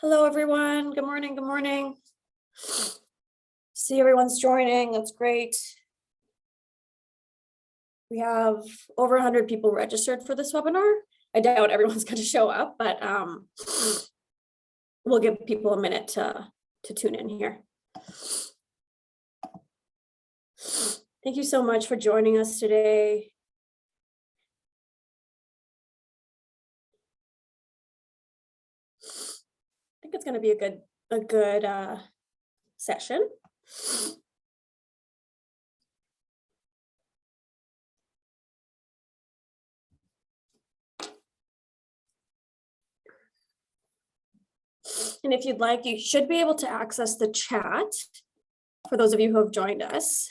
Hello, everyone. Good morning. Good morning. See everyone's joining. That's great. We have over 100 people registered for this webinar. I doubt everyone's going to show up, but we'll give people a minute to tune in here. Thank you so much for joining us today. I think it's going to be a good session. And if you'd like, you should be able to access the chat for those of you who have joined us.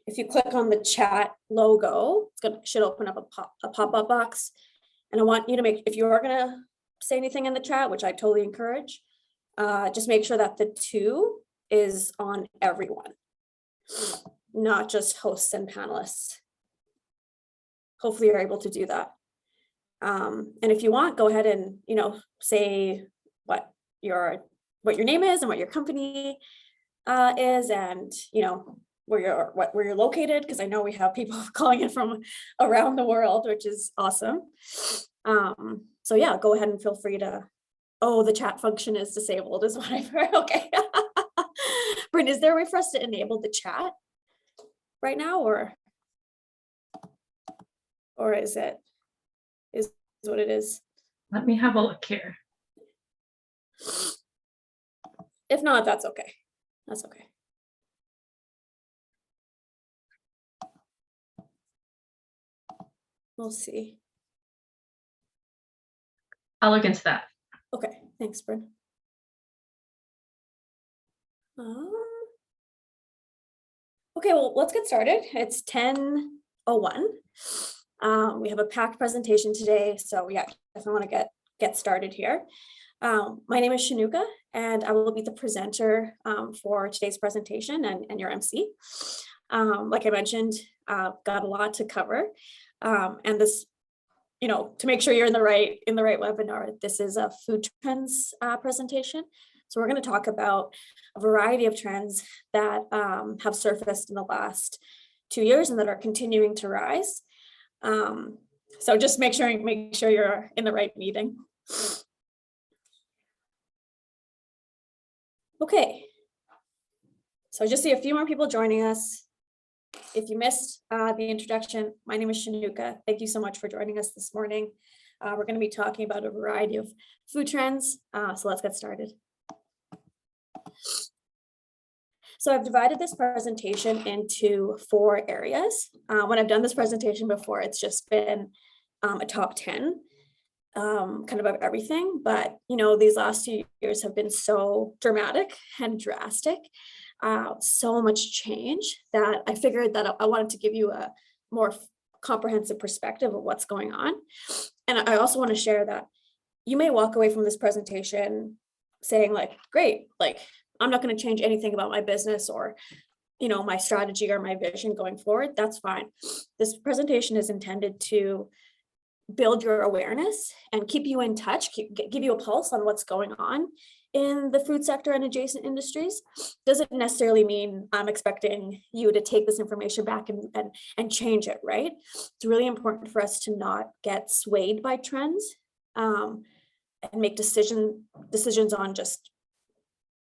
If you click on the chat logo, should open up a pop-up box. And I want you to if you are going to say anything in the chat, which I totally encourage, just make sure that the 2 is on everyone, not just hosts and panelists. Hopefully you're able to do that. And if you want, go ahead and, say what your name is and what your company is, and, where you're located, because I know we have people calling in from around the world, which is awesome. So yeah, go ahead and feel free to, the chat function is disabled is what I've heard. Okay. Bryn, is there a way for us to enable the chat right now, or is what it is? Let me have a look here. If not, that's okay. That's okay. We'll see. I'll look into that. Okay, thanks, Bryn. Okay, well, let's get started. It's 10:01. We have a packed presentation today, so yeah, definitely want to get started here. My name is Shenuka, and I will be the presenter for today's presentation and your MC. Like I mentioned, got a lot to cover, and this, to make sure you're in the right webinar, this is a food trends presentation. So we're going to talk about a variety of trends that have surfaced in the last 2 years and that are continuing to rise. So just make sure you're in the right meeting. Okay. So I just see a few more people joining us. If you missed the introduction, my name is Shenuka. Thank you so much for joining us this morning. We're going to be talking about a variety of food trends. So let's get started. So I've divided this presentation into 4 areas. When I've done this presentation before, it's just been a top 10 kind of everything. But, these last 2 years have been so dramatic and drastic. So much change that I figured that I wanted to give you a more comprehensive perspective of what's going on. And I also want to share that you may walk away from this presentation saying great, I'm not going to change anything about my business or, my strategy or my vision going forward. That's fine. This presentation is intended to build your awareness and keep you in touch, give you a pulse on what's going on in the food sector and adjacent industries. Doesn't necessarily mean I'm expecting you to take this information back and change it, right? It's really important for us to not get swayed by trends and make decisions on just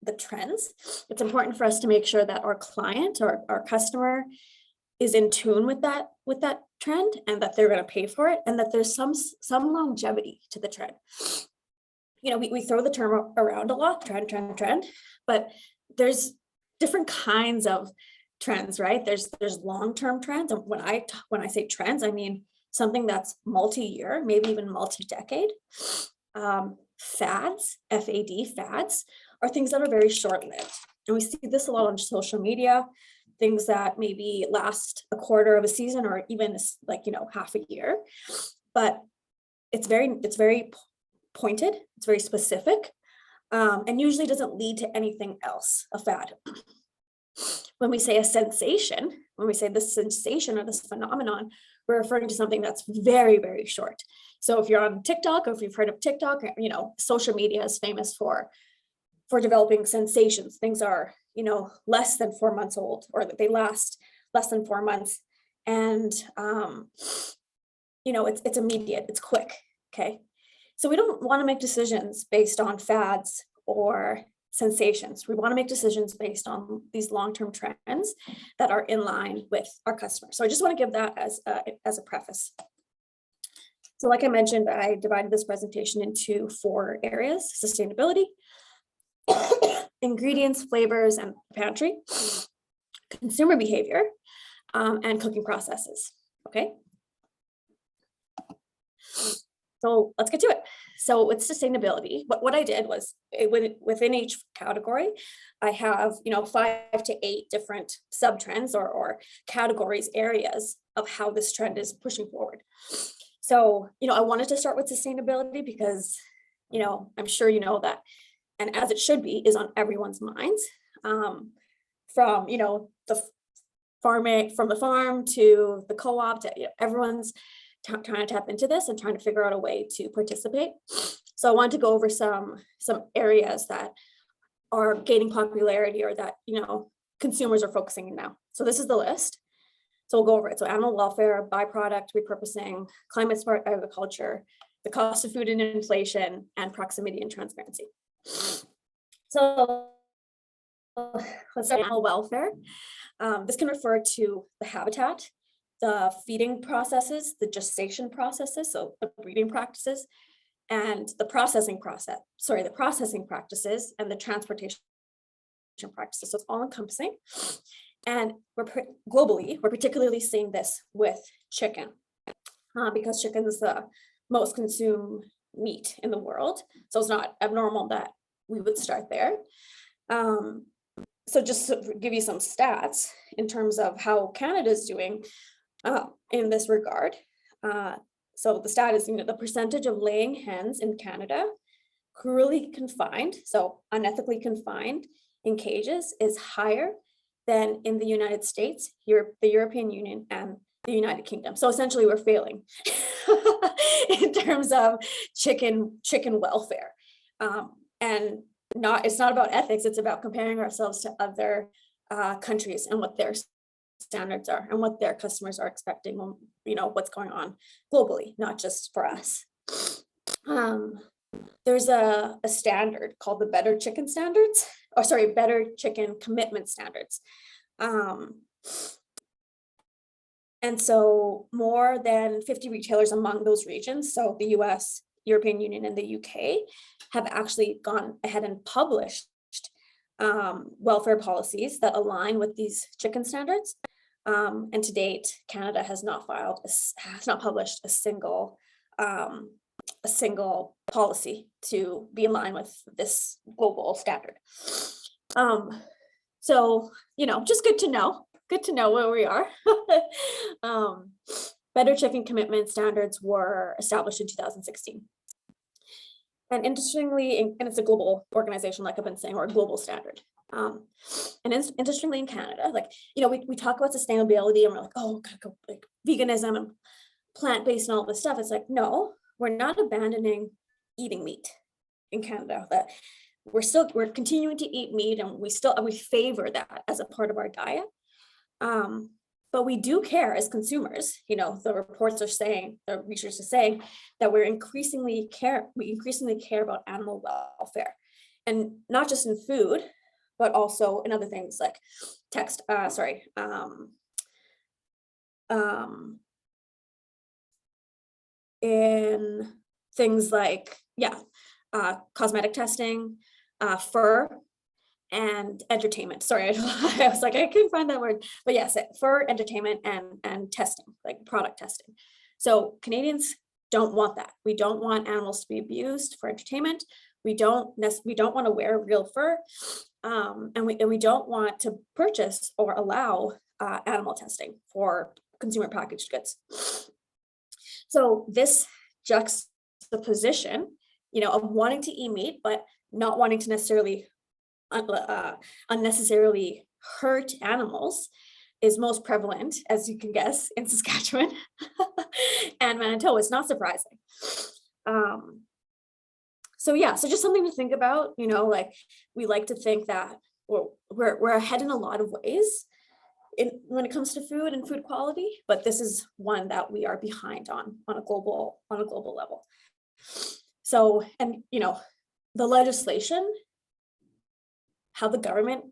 the trends. It's important for us to make sure that our client or our customer is in tune with that trend, and that they're going to pay for it, and that there's some longevity to the trend. We throw the term around a lot, trend, but there's different kinds of trends, right? There's long-term trends, and when I say trends, I mean something that's multi-year, maybe even multi-decade. Fads, FAD, fads, are things that are very short-lived, and we see this a lot on social media. Things that maybe last a quarter of a season or even half a year, but it's very pointed, it's very specific, and usually doesn't lead to anything else, a fad. When we say a sensation, when we say this sensation or this phenomenon, we're referring to something that's very, very short. So if you're on TikTok, or if you've heard of TikTok, you know, social media is famous for developing sensations. Things are, you know, less than 4 months old, or that they last less than 4 months. And, you know, it's immediate, it's quick, okay? So we don't want to make decisions based on fads or sensations. We want to make decisions based on these long-term trends that are in line with our customers. So I just want to give that as a preface. So like I mentioned, I divided this presentation into 4 areas: sustainability, ingredients, flavors, and pantry, consumer behavior, and cooking processes. Okay. So let's get to it. So with sustainability, what I did was within each category, I have, you know, 5 to 8 different sub-trends or categories, areas of how this trend is pushing forward. So, you know, I wanted to start with sustainability because, you know, I'm sure you know that, and as it should be, is on everyone's minds. From, you know, the farming, from the farm to the co-op, to, you know, everyone's trying to tap into this and trying to figure out a way to participate. So I wanted to go over some areas that are gaining popularity, or that, you know, consumers are focusing in now. So this is the list. So we'll go over it. So animal welfare, byproduct repurposing, climate smart agriculture, the cost of food and inflation, and proximity and transparency. So let's start with animal welfare. This can refer to the habitat, the feeding processes, the gestation processes, so the breeding practices, and the processing practices, and the transportation practices. So it's all encompassing. And globally, we're particularly seeing this with chicken, because chicken is the most consumed meat in the world. So it's not abnormal that we would start there. So just to give you some stats in terms of how Canada is doing in this regard. So the stat is, you know, the percentage of laying hens in Canada, cruelly confined, so unethically confined in cages, is higher than in the United States, the European Union, and the United Kingdom. So essentially we're failing in terms of chicken welfare. And it's not about ethics, it's about comparing ourselves to other countries and what their standards are and what their customers are expecting, you know, what's going on globally, not just for us. There's a standard called the Better Chicken Standards, or sorry, Better Chicken Commitment Standards. And so more than 50 retailers among those regions, so the US, European Union, and the UK, have actually gone ahead and published welfare policies that align with these chicken standards. And to date, Canada has not published a single policy to be in line with this global standard. So, you know, just good to know where we are. Better Chicken Commitment Standards were established in 2016. And interestingly, and it's a global organization, like I've been saying, or a global standard. And interestingly, in Canada, like, you know, we talk about sustainability and we're like, oh, gotta go, like veganism and plant-based and all this stuff. It's like, no, we're not abandoning eating meat in Canada. That we're continuing to eat meat, and we favor that as a part of our diet. But we do care as consumers. You know, the reports are saying, the research is saying that we increasingly care about animal welfare, and not just in food, but also in other things like in things like, cosmetic testing, fur, and entertainment. Sorry, I was like, I couldn't find that word, but yes, fur, entertainment, and testing, like product testing. So Canadians don't want that. We don't want animals to be abused for entertainment. We don't want to wear real fur, and we don't want to purchase or allow animal testing for consumer packaged goods. So this juxtaposition, you know, of wanting to eat meat but not wanting to necessarily unnecessarily hurt animals is most prevalent, as you can guess, in Saskatchewan and Manitoba. It's not surprising. So yeah, so just something to think about, like we like to think that we're ahead in a lot of ways when it comes to food and food quality, but this is one that we are behind on a global level. So, and the legislation, how the government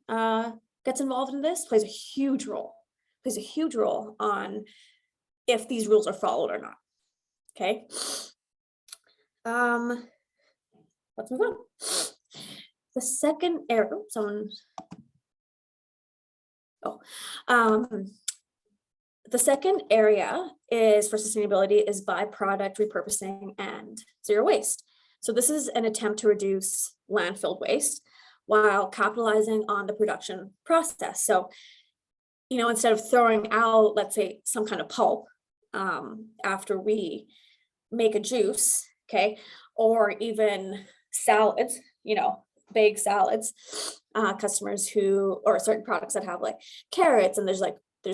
gets involved in this plays a huge role on if these rules are followed or not. Okay. Let's move on. The second area, the second area is for sustainability is byproduct repurposing and zero waste. So this is an attempt to reduce landfill waste while capitalizing on the production process. So, instead of throwing out, let's say, some kind of pulp after we make a juice, okay, or even salads, baked salads, customers or certain products that have like carrots and there's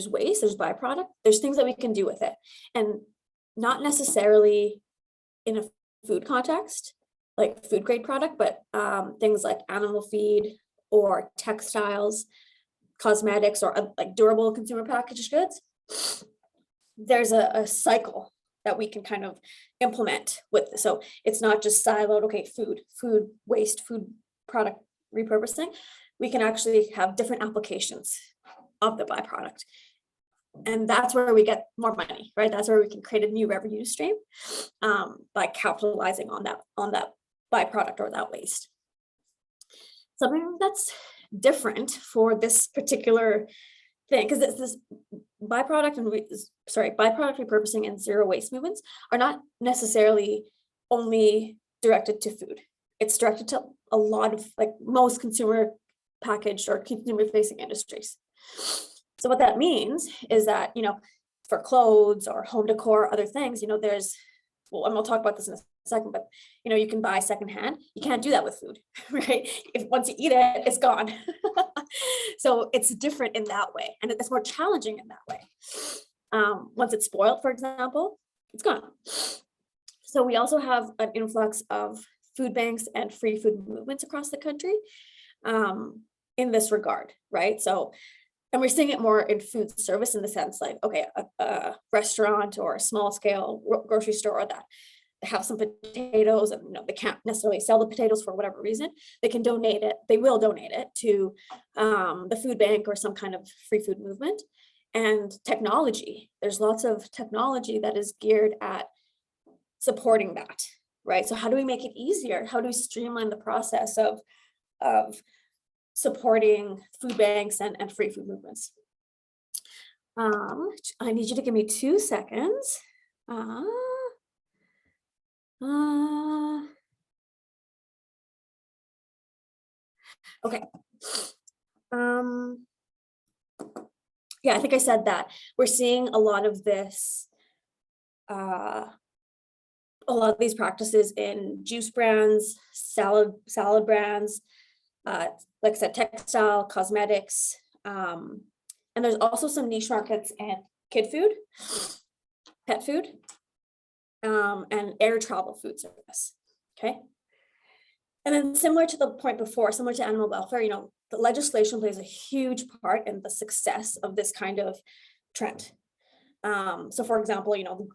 waste, there's byproduct, there's things that we can do with it. And not necessarily in a food context, like food grade product, but things like animal feed or textiles, cosmetics, or like durable consumer packaged goods. There's a cycle that we can kind of implement with this. So it's not just siloed, okay, food waste, food product repurposing. We can actually have different applications of the byproduct. And that's where we get more money, right? That's where we can create a new revenue stream by capitalizing on that byproduct or that waste. Something that's different for this particular thing, because this byproduct repurposing and zero waste movements are not necessarily only directed to food. It's directed to a lot of, like, most consumer packaged or consumer facing industries. So what that means is that, for clothes or home decor, other things, there's, well, and we'll talk about this in a second, but you can buy secondhand. You can't do that with food, right? If once you eat it, it's gone. So it's different in that way, and it's more challenging in that way. Once it's spoiled, for example, it's gone. So we also have an influx of food banks and free food movements across the country in this regard, right? So, and we're seeing it more in food service in the sense like, okay, a restaurant or a small scale grocery store that have some potatoes and they can't necessarily sell the potatoes for whatever reason, they can donate it. They will donate it to the food bank or some kind of free food movement. And technology, there's lots of technology that is geared at supporting that, right? So how do we make it easier? How do we streamline the process of supporting food banks and free food movements? I need you to give me 2 seconds. Okay. Yeah, I think I said that we're seeing a lot of this, a lot of these practices in juice brands, salad brands, like I said, textile, cosmetics, and there's also some niche markets in kid food, pet food, and air travel food service. Okay. And then similar to the point before, similar to animal welfare, the legislation plays a huge part in the success of this kind of trend. So for example, the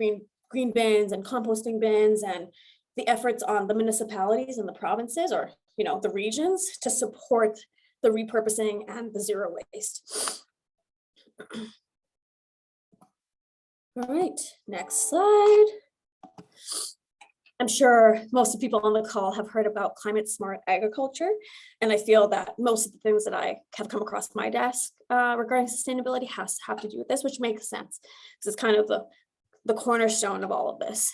green bins and composting bins and the efforts on the municipalities and the provinces or, the regions to support the repurposing and the zero waste. All right, next slide. I'm sure most of the people on the call have heard about climate smart agriculture. And I feel that most of the things that I have come across my desk regarding sustainability have to do with this, which makes sense because it's kind of the cornerstone of all of this.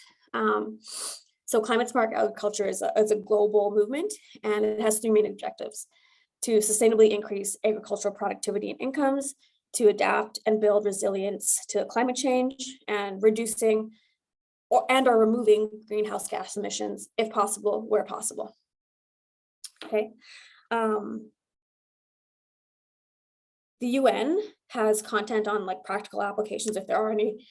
So climate smart agriculture is a global movement, and it has 3 main objectives: to sustainably increase agricultural productivity and incomes, to adapt and build resilience to climate change, and reducing or removing greenhouse gas emissions, if possible, where possible. Okay. The UN has content on like practical applications. If there are any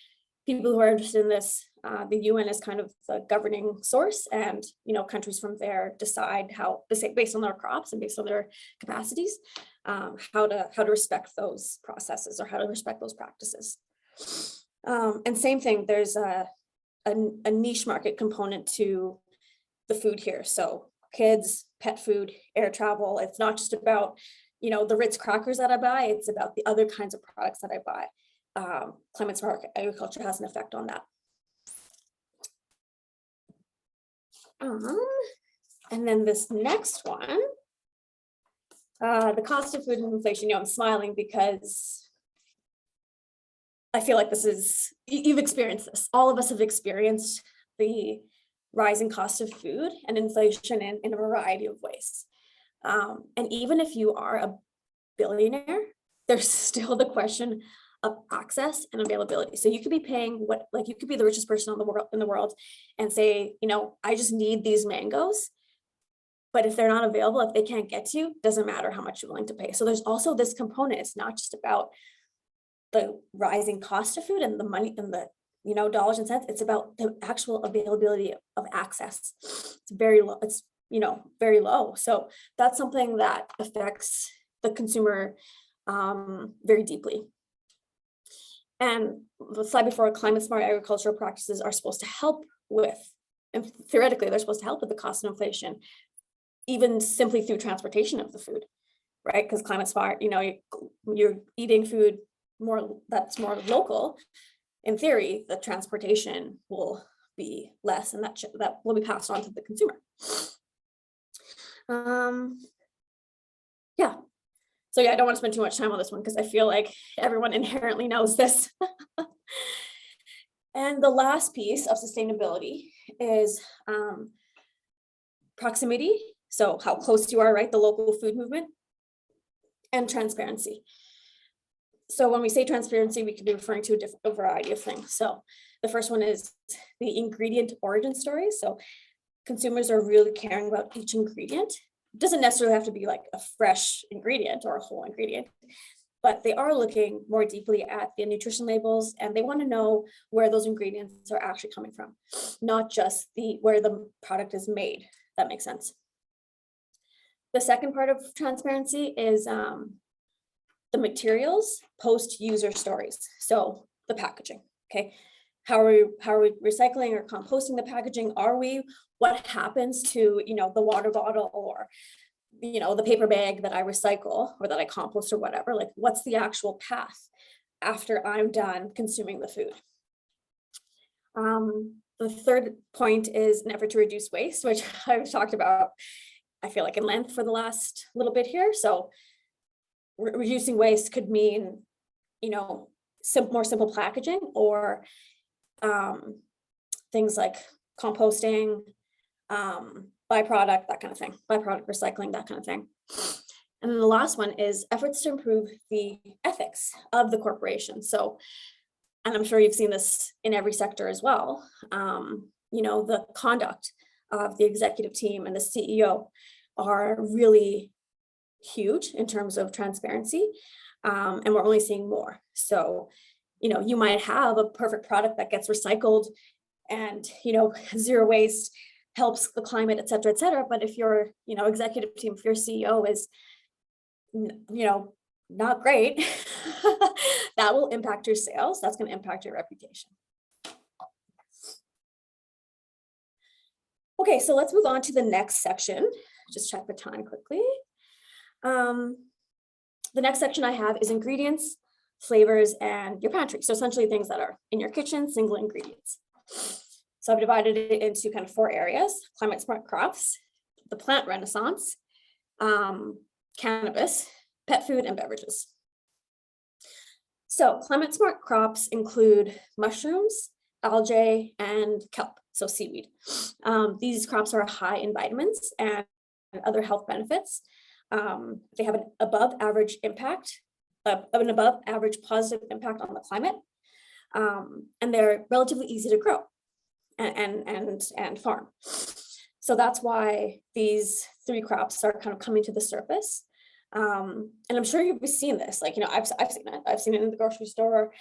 people who are interested in this, the UN is kind of the governing source, and countries from there decide how, based on their crops and based on their capacities, how to respect those processes or how to respect those practices. And same thing, there's a niche market component to the food here. So kids, pet food, air travel. It's not just about the Ritz crackers that I buy, it's about the other kinds of products that I buy. Climate smart agriculture has an effect on that. And then this next one, the cost of food and inflation. I'm smiling because I feel like this is, you've experienced this. All of us have experienced the rising cost of food and inflation in a variety of ways. And even if you are a billionaire, there's still the question of access and availability. So you could be paying you could be the richest person in the world and say, I just need these mangoes. But if they're not available, if they can't get to you, doesn't matter how much you're willing to pay. So there's also this component. It's not just about the rising cost of food and the money and the dollars and cents. It's about the actual availability of access. It's very low. It's very low. So that's something that affects the consumer very deeply. And the slide before, climate smart agricultural practices are supposed to help with, and theoretically they're supposed to help with the cost of inflation, even simply through transportation of the food, right? Because climate smart, you're eating food that's more local. In theory, the transportation will be less, and that will be passed on to the consumer. Yeah. So I don't want to spend too much time on this one because I feel like everyone inherently knows this. And the last piece of sustainability is proximity. So how close you are, right? The local food movement, and transparency. So when we say transparency, we could be referring to a variety of things. So the first one is the ingredient origin story. So consumers are really caring about each ingredient. It doesn't necessarily have to be like a fresh ingredient or a whole ingredient, but they are looking more deeply at the nutrition labels, and they want to know where those ingredients are actually coming from, not just where the product is made. That makes sense. The second part of transparency is the materials post-user stories. So the packaging, okay? How are we recycling or composting the packaging? What happens to, the water bottle or, the paper bag that I recycle or that I compost or whatever? Like, what's the actual path after I'm done consuming the food? The third point is an effort to reduce waste, which I've talked about, I feel like, in length for the last little bit here. So reducing waste could mean, more simple packaging, or things like composting, byproduct, that kind of thing, byproduct recycling, that kind of thing. And then the last one is efforts to improve the ethics of the corporation. So, and I'm sure you've seen this in every sector as well, the conduct of the executive team and the CEO are really huge in terms of transparency, and we're only seeing more. So, you might have a perfect product that gets recycled and, zero waste, helps the climate, et cetera, but if your, executive team, if your CEO is, not great, that will impact your sales. That's going to impact your reputation. Okay, so let's move on to the next section. Just check the time quickly. The next section I have is ingredients, flavors, and your pantry. So essentially things that are in your kitchen, single ingredients. So I've divided it into kind of 4 areas: climate smart crops, the plant renaissance, cannabis, pet food, and beverages. So climate smart crops include mushrooms, algae, and kelp, so seaweed. These crops are high in vitamins and other health benefits. They have an above average positive impact on the climate, and they're relatively easy to grow and farm. So that's why these 3 crops are kind of coming to the surface. And I'm sure you've seen this, like, I've seen it. I've seen it in the grocery store.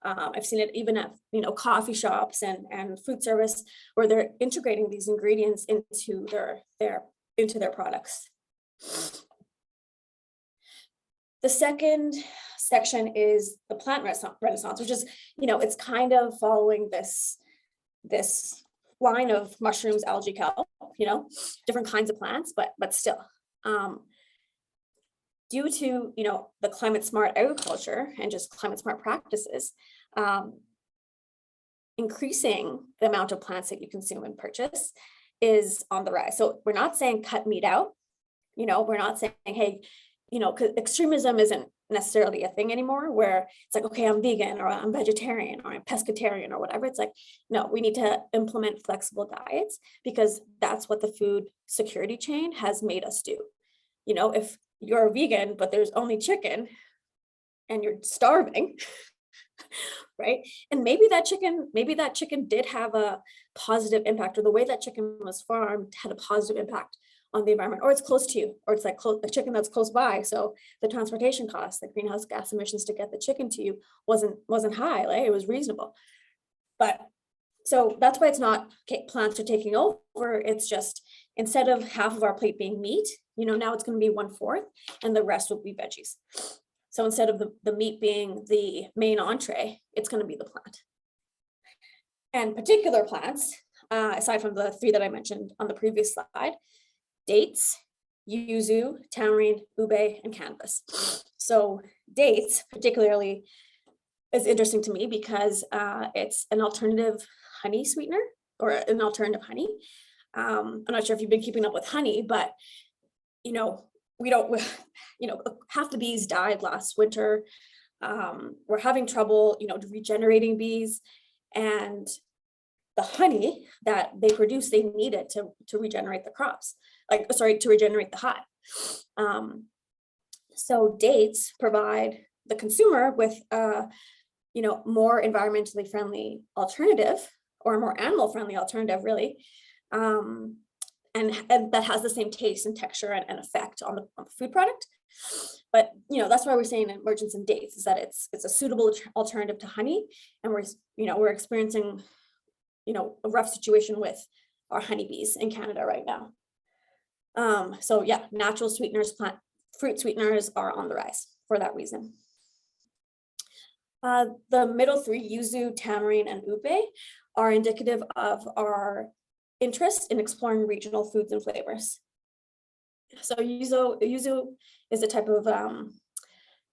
I've seen it even at, coffee shops and food service, where they're integrating these ingredients into their products. The second section is the plant renaissance, which is, it's kind of following this line of mushrooms, algae, kelp, different kinds of plants, but still, due to, the climate smart agriculture and just climate smart practices, increasing the amount of plants that you consume and purchase is on the rise. So we're not saying cut meat out, we're not saying, hey, because extremism isn't necessarily a thing anymore, where it's like, okay, I'm vegan or I'm vegetarian or I'm pescatarian or whatever. It's like, no, we need to implement flexible diets, because that's what the food security chain has made us do. If you're a vegan, but there's only chicken and you're starving, right? And maybe that chicken did have a positive impact, or the way that chicken was farmed had a positive impact on the environment, or it's close to you, or it's like a chicken that's close by. So the transportation costs, the greenhouse gas emissions to get the chicken to you wasn't high, right? It was reasonable. But so that's why it's not, okay, plants are taking over. It's just, instead of half of our plate being meat, now it's going to be 1/4, and the rest will be veggies. So instead of the meat being the main entree, it's going to be the plant. And particular plants, aside from the 3 that I mentioned on the previous slide: dates, yuzu, tamarind, ube, and cannabis. So dates particularly is interesting to me because it's an alternative honey sweetener, or an alternative honey. I'm not sure if you've been keeping up with honey, but we don't, half the bees died last winter. We're having trouble, regenerating bees, and the honey that they produce, they need it to regenerate the crops, to regenerate the hive. So dates provide the consumer with more environmentally friendly alternative, or a more animal friendly alternative, really. And that has the same taste and texture and effect on the food product. But that's why we're saying emergence in dates is that it's a suitable alternative to honey, and we're experiencing a rough situation with our honeybees in Canada right now. So yeah, natural sweeteners, fruit sweeteners are on the rise for that reason. The middle 3, yuzu, tamarind, and ube, are indicative of our interest in exploring regional foods and flavors. So yuzu is a type of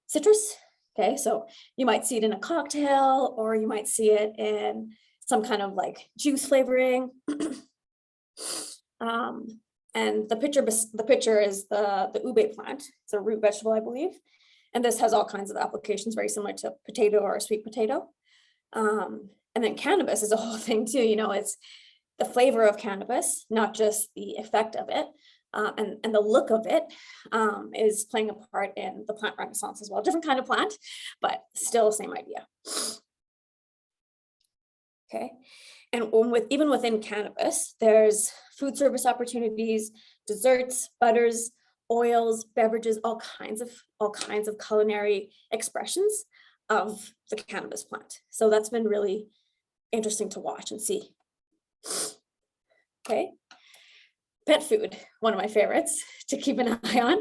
citrus. Okay, so you might see it in a cocktail, or you might see it in some kind of like juice flavoring. And the picture is the ube plant. It's a root vegetable, I believe. And this has all kinds of applications, very similar to potato or a sweet potato. And then cannabis is a whole thing too. It's the flavor of cannabis, not just the effect of it. And the look of it is playing a part in the plant renaissance as well. Different kind of plant, but still same idea. Okay, and even within cannabis, there's food service opportunities, desserts, butters, oils, beverages, all kinds of culinary expressions of the cannabis plant. So that's been really interesting to watch and see. Okay, pet food, one of my favorites to keep an eye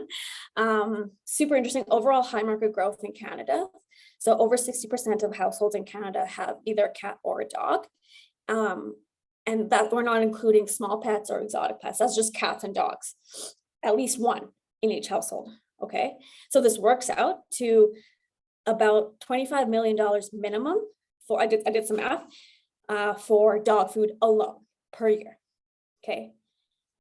on. Super interesting, overall high market growth in Canada. So over 60% of households in Canada have either a cat or a dog. And that we're not including small pets or exotic pets. That's just cats and dogs, at least one in each household. Okay, so this works out to about $25 million minimum for, I did some math, for dog food alone per year. Okay,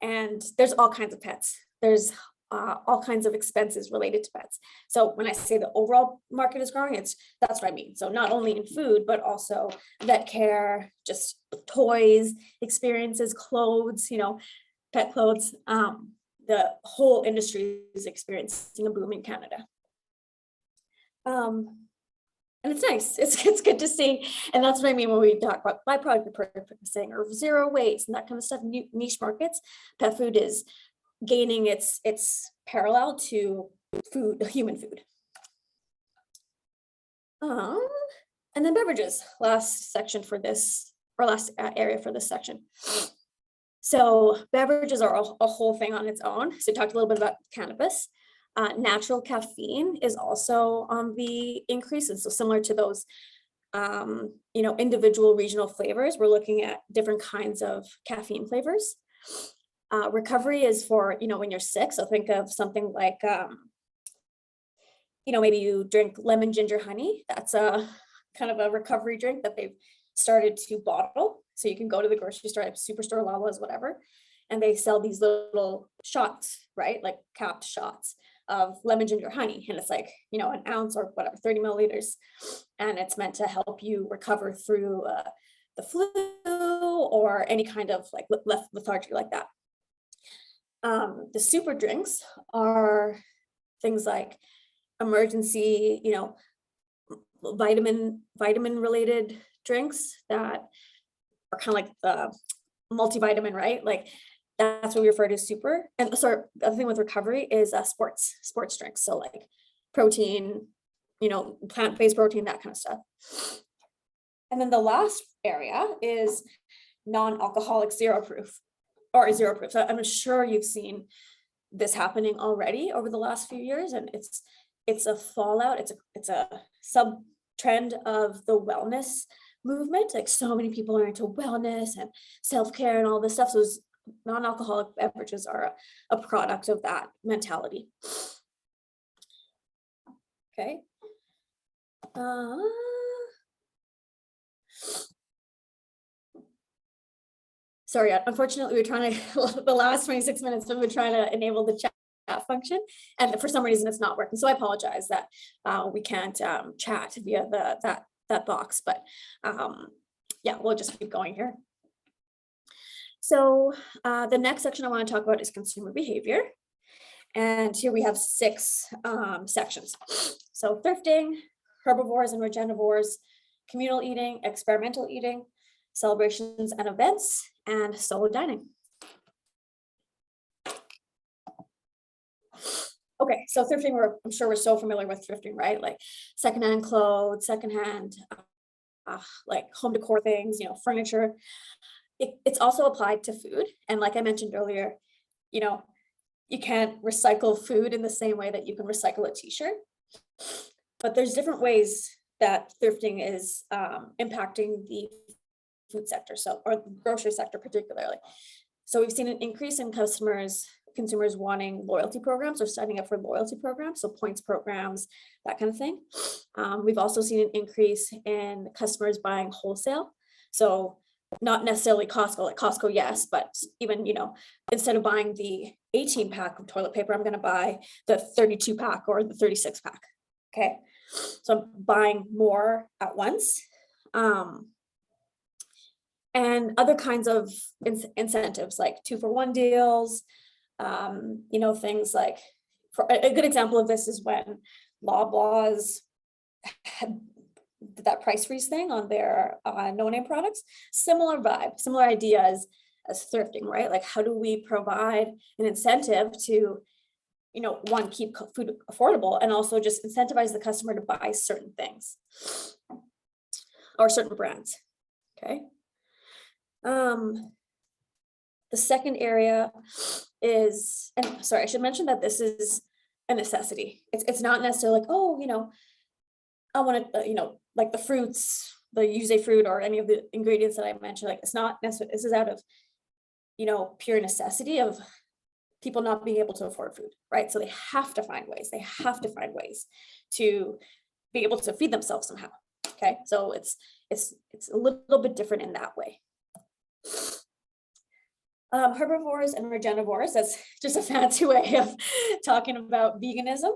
and there's all kinds of pets. There's all kinds of expenses related to pets. So when I say the overall market is growing, that's what I mean. So not only in food, but also vet care, just toys, experiences, clothes, pet clothes. The whole industry is experiencing a boom in Canada. And it's nice. It's good to see. And that's what I mean when we talk about byproduct repurposing or zero waste and that kind of stuff, niche markets. Pet food is gaining its parallel to food, human food. And then beverages, last section for this, or last area for this section. So beverages are a whole thing on its own. So we talked a little bit about cannabis. Natural caffeine is also on the increase. And so similar to those, individual regional flavors, we're looking at different kinds of caffeine flavors. Recovery is for, when you're sick. So think of something like, maybe you drink lemon ginger honey. That's a kind of a recovery drink that they've started to bottle. So you can go to the grocery store, Superstore, Lala's, whatever, and they sell these little shots, right? Like capped shots of lemon ginger honey. And it's like, an ounce or whatever, 30 milliliters. And it's meant to help you recover through the flu or any kind of like lethargy like that. The super drinks are things like emergency, vitamin related drinks that are kind of like the multivitamin, right? Like that's what we refer to as super. And so the other thing with recovery is sports drinks. So like protein, plant-based protein, that kind of stuff. And then the last area is non-alcoholic zero proof. So I'm sure you've seen this happening already over the last few years, and it's a fallout. It's a sub trend of the wellness movement. Like so many people are into wellness and self-care and all this stuff. So non-alcoholic beverages are a product of that mentality. Okay. Sorry, unfortunately, we're trying to, the last 26 minutes, we've been trying to enable the chat function. And for some reason, it's not working. So I apologize that we can't chat via that box, but yeah, we'll just keep going here. So the next section I want to talk about is consumer behavior. And here we have 6 sections. So thrifting, herbivores and regenivores, communal eating, experimental eating, celebrations and events, and solo dining. Okay, so thrifting, I'm sure we're so familiar with thrifting, right? Like secondhand clothes, secondhand, like home decor things, furniture. It's also applied to food. And like I mentioned earlier, you can't recycle food in the same way that you can recycle a t-shirt. But there's different ways that thrifting is impacting the food sector, or the grocery sector particularly. So we've seen an increase in consumers wanting loyalty programs or signing up for loyalty programs, so points programs, that kind of thing. We've also seen an increase in customers buying wholesale. So not necessarily Costco, like Costco, yes, but even, instead of buying the 18 pack of toilet paper, I'm going to buy the 32 pack or the 36 pack. Okay. So I'm buying more at once. And other kinds of incentives like 2-for-1 deals, things like, a good example of this is when Loblaws had that price freeze thing on their no-name products. Similar vibe, similar ideas as thrifting, right? Like how do we provide an incentive to, one, keep food affordable, and also just incentivize the customer to buy certain things or certain brands, okay? The second area is, and sorry, I should mention that this is a necessity. It's not necessarily like, oh, I want to, like the fruits, the yuzu fruit or any of the ingredients that I mentioned, like it's not necessarily, this is out of, pure necessity of people not being able to afford food, right? So they have to find ways, to be able to feed themselves somehow. Okay, so it's a little bit different in that way. Herbivores and regenivores, that's just a fancy way of talking about veganism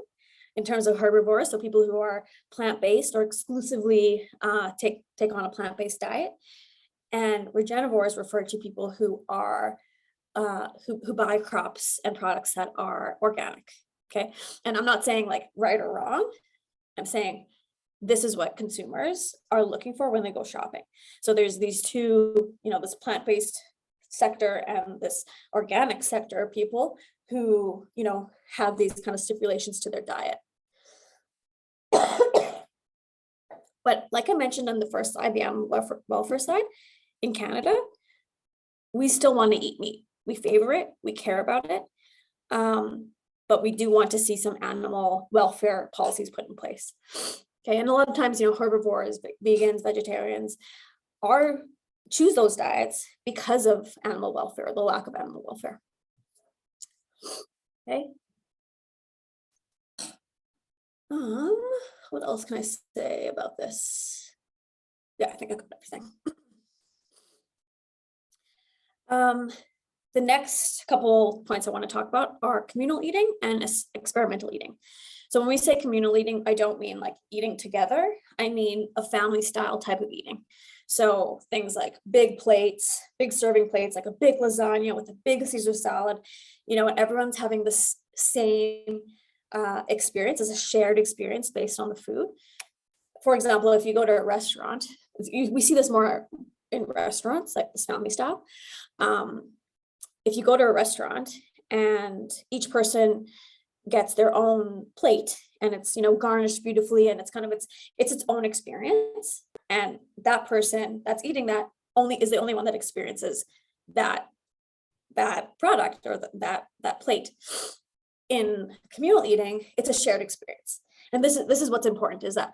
in terms of herbivores. So people who are plant-based or exclusively take on a plant-based diet. And regenivores refer to people who are who buy crops and products that are organic. Okay, and I'm not saying like right or wrong. I'm saying this is what consumers are looking for when they go shopping. So there's these two, this plant-based sector and this organic sector people who, you know, have these kind of stipulations to their diet. But like I mentioned on the first slide, the animal welfare side, in Canada, we still want to eat meat. We favor it, we care about it, but we do want to see some animal welfare policies put in place. Okay, and a lot of times, you know, herbivores, vegans, vegetarians choose those diets because of animal welfare, the lack of animal welfare. Okay. What else can I say about this? Yeah, I think I covered everything. The next couple points I want to talk about are communal eating and experimental eating. So when we say communal eating, I don't mean like eating together. I mean a family style type of eating. So things like big plates, big serving plates, like a big lasagna with a big Caesar salad, you know, and everyone's having this same experience as a shared experience based on the food. For example, if you go to a restaurant, we see this more in restaurants, like this family style. If you go to a restaurant and each person gets their own plate and it's, you know, garnished beautifully and it's kind of its own experience, and that person that's eating that is the only one that experiences that product or that plate. In communal eating, it's a shared experience, and this is what's important, is that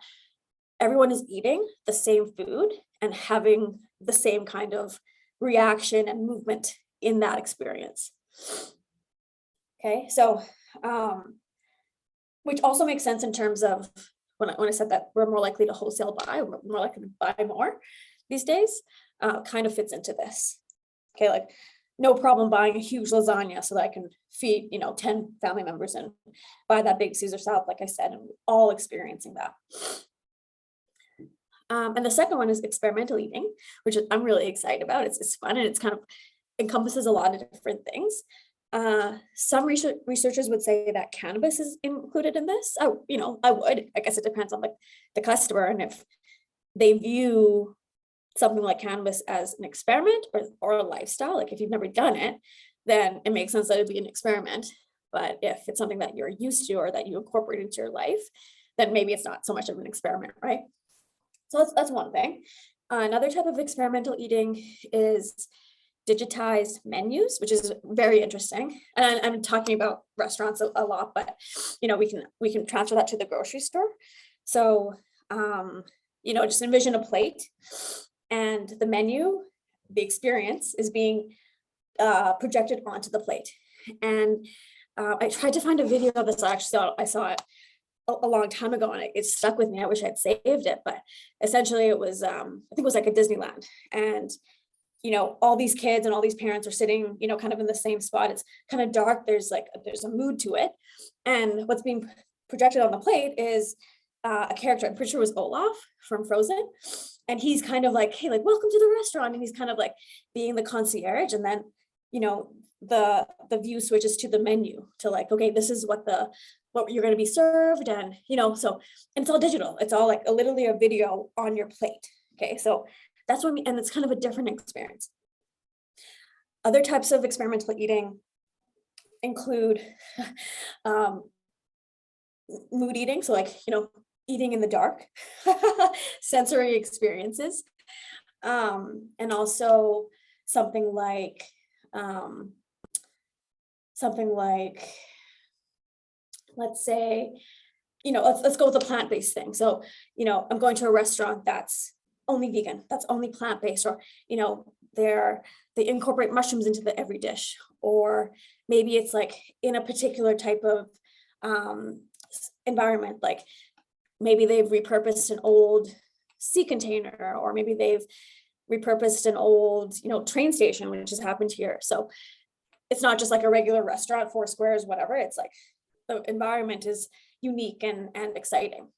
everyone is eating the same food and having the same kind of reaction and movement in that experience. Okay, so which also makes sense in terms of when I said that we're more likely to wholesale buy, we're more likely to buy more these days, kind of fits into this. Okay, like no problem buying a huge lasagna so that I can feed, you know, 10 family members and buy that big Caesar salad, like I said, and we're all experiencing that. And the second one is experimental eating, which I'm really excited about. It's fun and it's kind of encompasses a lot of different things. Some researchers would say that cannabis is included in this. I would. I guess it depends on the customer and if they view something like cannabis as an experiment or a lifestyle. Like if you've never done it, then it makes sense that it'd be an experiment. But if it's something that you're used to or that you incorporate into your life, then maybe it's not so much of an experiment, right? So that's one thing. Another type of experimental eating is digitized menus, which is very interesting. And I'm talking about restaurants a lot, but you know, we can transfer that to the grocery store. So you know, just envision a plate and the menu, the experience is being projected onto the plate. And I tried to find a video of this. I saw it a long time ago and it stuck with me. I wish I'd saved it, but essentially it was, I think it was like a Disneyland, and you know, all these kids and all these parents are sitting, you know, kind of in the same spot. It's kind of dark. There's a mood to it. And what's being projected on the plate is a character, I'm pretty sure it was Olaf from Frozen. And he's kind of like, hey, like, welcome to the restaurant. And he's kind of like being the concierge. And then, you know, the view switches to the menu to like, okay, this is what you're going to be served. And, you know, so, and it's all digital. It's all like literally a video on your plate. Okay. So that's what and it's kind of a different experience. Other types of experimental eating include mood eating. So like, you know, eating in the dark, sensory experiences. And also something like, let's say, you know, let's go with a plant-based thing. So, you know, I'm going to a restaurant that's only vegan, that's only plant-based, or, you know, they incorporate mushrooms into every dish, or maybe it's like in a particular type of environment, like maybe they've repurposed an old sea container, or maybe they've repurposed an old, you know, train station, which has happened here. So it's not just like a regular restaurant, 4 squares, whatever. It's like the environment is unique and exciting.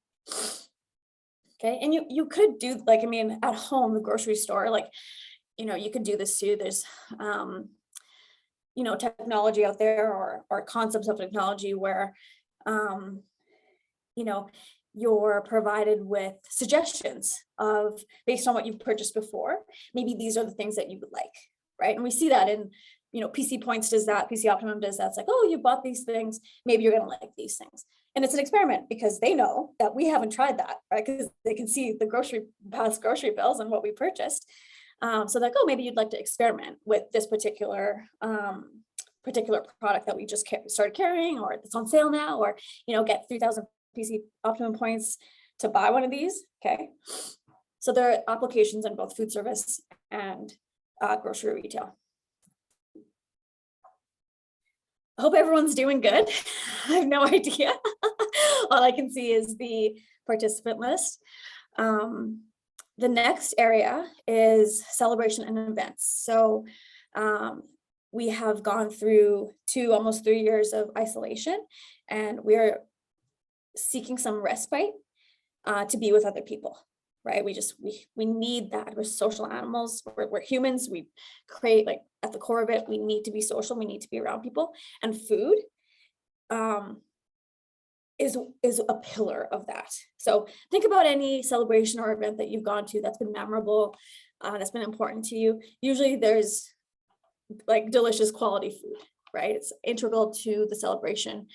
Okay, and you could do, like, I mean, at home, the grocery store, like, you know, you could do this too. There's, you know, technology out there or concepts of technology where, you know, you're provided with suggestions of based on what you've purchased before. Maybe these are the things that you would like. right? And we see that in, PC Points does that, PC Optimum does that. It's like, oh, you bought these things, maybe you're gonna like these things. And it's an experiment because they know that we haven't tried that, right? Because they can see the past grocery bills and what we purchased. So like, oh, maybe you'd like to experiment with this particular product that we just started carrying, or it's on sale now, or, get 3,000 PC Optimum points to buy one of these. Okay. So there are applications in both food service and grocery retail. I hope everyone's doing good. I have no idea. All I can see is the participant list. The next area is celebration and events. So we have gone through almost 3 years of isolation, and we're seeking some respite to be with other people, right? We need that. We're social animals. We're humans. We create, like, at the core of it, we need to be social. We need to be around people, and food is a pillar of that. So think about any celebration or event that you've gone to that's been memorable, that's been important to you. Usually there's like delicious quality food, right? It's integral to the celebration,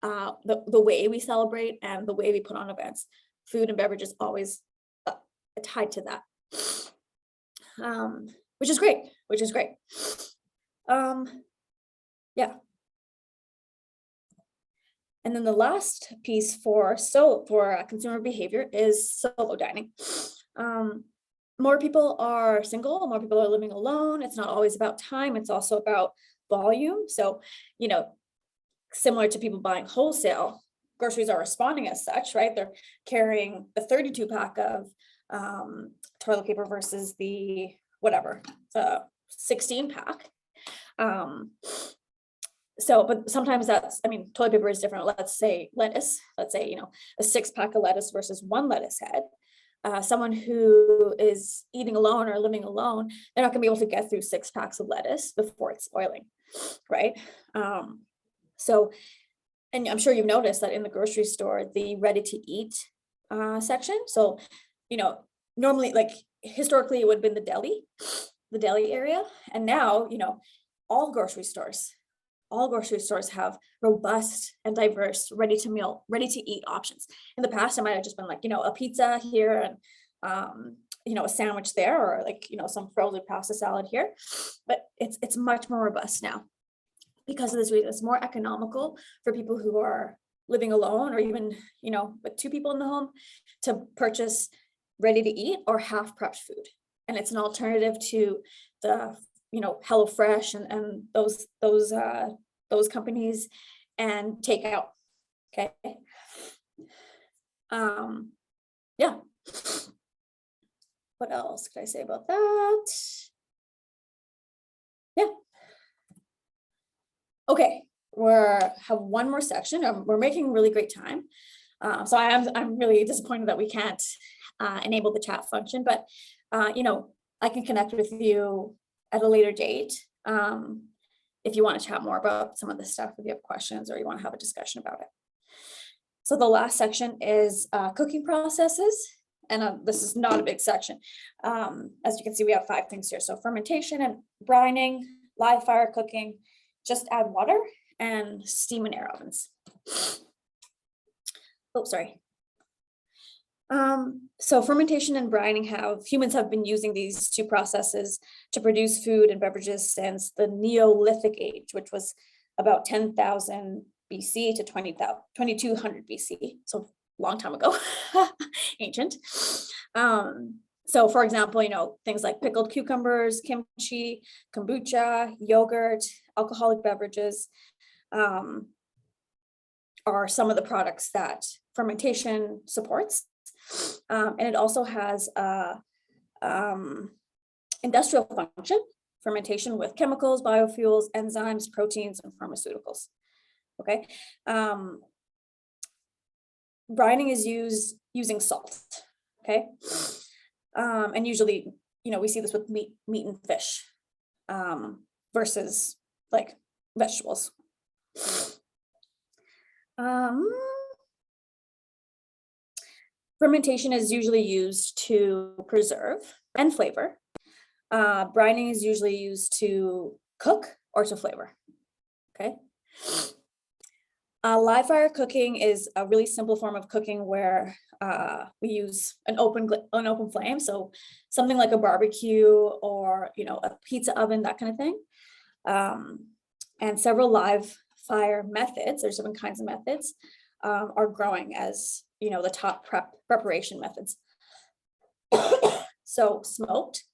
the way we celebrate and the way we put on events. Food and beverage is always tied to that, which is great. Yeah. And then the last piece for consumer behavior is solo dining. More people are single, more people are living alone. It's not always about time, it's also about volume. So, similar to people buying wholesale, groceries are responding as such, right? They're carrying the 32 pack of toilet paper versus the 16 pack. But sometimes toilet paper is different. Let's say lettuce, a 6-pack of lettuce versus 1 lettuce head. Someone who is eating alone or living alone, they're not gonna be able to get through 6 packs of lettuce before it's spoiling, right? And I'm sure you've noticed that in the grocery store, the ready to eat section. So, normally, like historically it would have been the deli area. And now, all grocery stores have robust and diverse ready to eat options. In the past, it might have just been like, a pizza here and, a sandwich there, or like, some frozen pasta salad here, but it's much more robust now because of this reason. It's more economical for people who are living alone, or even, with 2 people in the home, to purchase ready to eat or half prepped food. And it's an alternative to the HelloFresh and those companies and takeout. Okay. Yeah. What else could I say about that? Yeah. Okay, have one more section. We're making really great time. So I'm really disappointed that we can't enable the chat function, but I can connect with you at a later date if you want to chat more about some of this stuff, if you have questions or you want to have a discussion about it. So the last section is cooking processes. And this is not a big section. As you can see, we have 5 things here. So fermentation and brining, live fire cooking, just add water, and steam and air ovens. Oh, sorry. So fermentation and brining, humans have been using these 2 processes to produce food and beverages since the Neolithic age, which was about 10,000 BC to 2200 BC. So long time ago, ancient. So for example, things like pickled cucumbers, kimchi, kombucha, yogurt, alcoholic beverages are some of the products that fermentation supports. And it also has industrial function, fermentation with chemicals, biofuels, enzymes, proteins, and pharmaceuticals. Okay. Brining is using salt. Okay. And usually, we see this with meat and fish versus like vegetables. Fermentation is usually used to preserve and flavor Brining is usually used to cook or to flavor. Okay. Live fire cooking is a really simple form of cooking where we use an open flame. So something like a barbecue or, a pizza oven, that kind of thing. And several live fire methods, there's different kinds of methods, are growing as, the top preparation methods. So smoked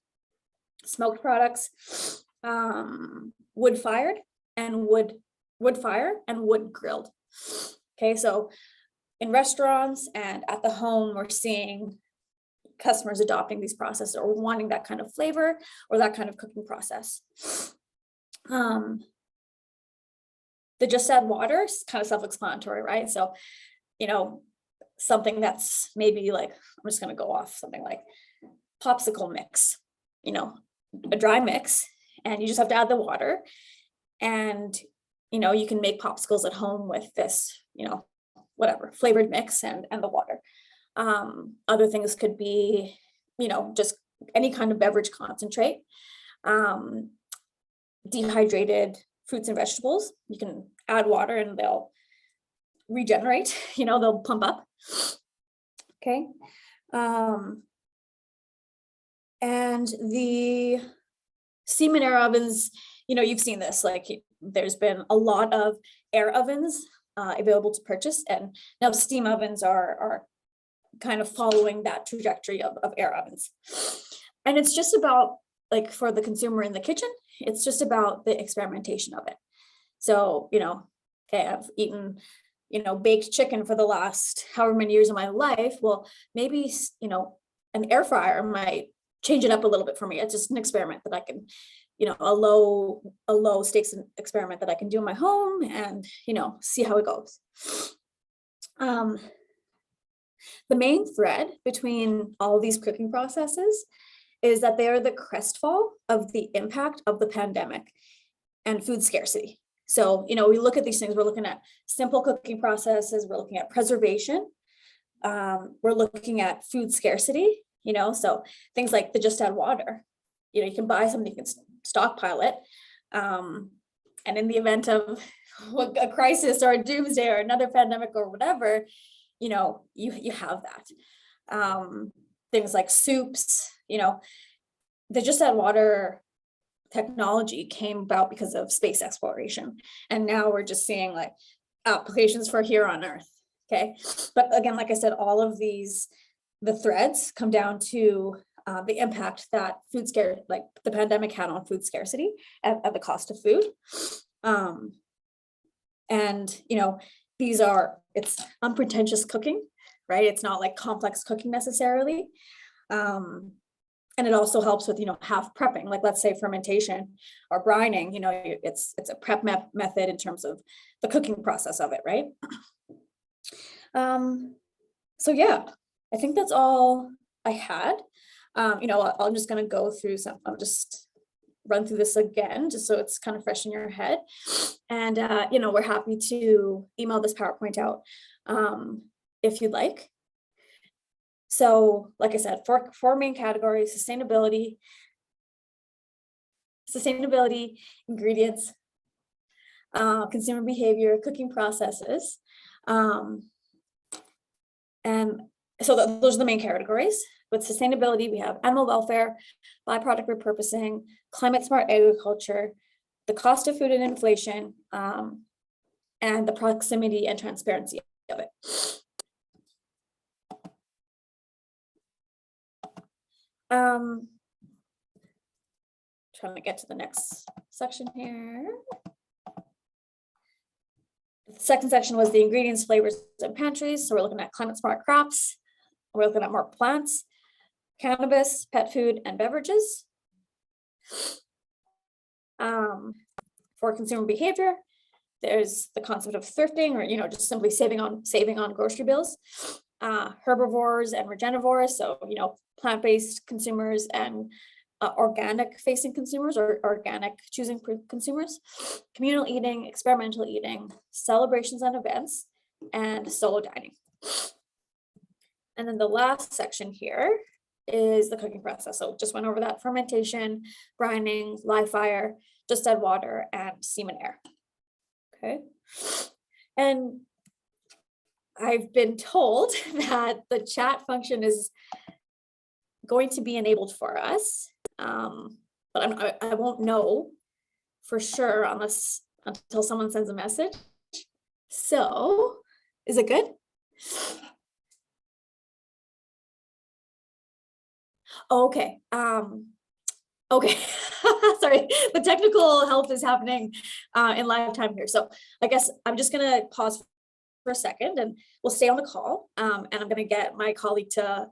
products, wood fire and wood grilled. Okay, so in restaurants and at the home, we're seeing customers adopting these processes or wanting that kind of flavor or that kind of cooking process. The just add water is kind of self-explanatory, right? So, something that's maybe like, I'm just going to go off something like popsicle mix, a dry mix, and you just have to add the water. And, you can make popsicles at home with this, whatever flavored mix and the water. Other things could be, just any kind of beverage concentrate, dehydrated fruits and vegetables. You can add water and they'll regenerate, they'll pump up. Okay. And the steam and air ovens, you've seen this, like there's been a lot of air ovens available to purchase, and now steam ovens are kind of following that trajectory of air ovens. And it's just about, like, for the consumer in the kitchen, it's just about the experimentation of it. So, okay, I've eaten, baked chicken for the last however many years of my life. Well, maybe, an air fryer might change it up a little bit for me. It's just an experiment that I can, a low stakes experiment that I can do in my home and, see how it goes. The main thread between all these cooking processes is that they are the crestfall of the impact of the pandemic and food scarcity. So, we look at these things, we're looking at simple cooking processes, we're looking at preservation, we're looking at food scarcity, so things like the just add water, you can buy something, you can stockpile it. And in the event of a crisis or a doomsday or another pandemic or whatever, you have that. Things like soups, the just add water technology came about because of space exploration. And now we're just seeing like applications for here on Earth. Okay. But again, like I said, all of the threads come down to the impact that like the pandemic had on food scarcity at the cost of food. And, it's unpretentious cooking, right? It's not like complex cooking necessarily. And it also helps with, half prepping, like let's say fermentation or brining, it's a prep method in terms of the cooking process of it, right? So yeah, I think that's all I had. I'm just going to go through I'll just run through this again, just so it's kind of fresh in your head. And, we're happy to email this PowerPoint out if you'd like. So, like I said, four main categories: sustainability, ingredients, consumer behavior, cooking processes. And so those are the main categories. With sustainability, we have animal welfare, byproduct repurposing, climate smart agriculture, the cost of food and inflation, and the proximity and transparency of it. Trying to get to the next section here. The second section was the ingredients, flavors, and pantries. So we're looking at climate smart crops. We're looking at more plants, cannabis, pet food, and beverages. For consumer behavior, there's the concept of thrifting, or just simply saving on grocery bills. Herbivores and regenivores, so plant-based consumers and organic facing consumers, or organic choosing consumers. Communal eating, experimental eating, celebrations and events, and solo dining. And then the last section here is the cooking process. So just went over that: fermentation, brining, live fire, just add water, and steam and air. Okay. And I've been told that the chat function is going to be enabled for us, but I won't know for sure until someone sends a message. So, is it good? Okay. Okay. Sorry, the technical help is happening in live time here. So I guess I'm just gonna pause for a second and we'll stay on the call. And I'm gonna get my colleague to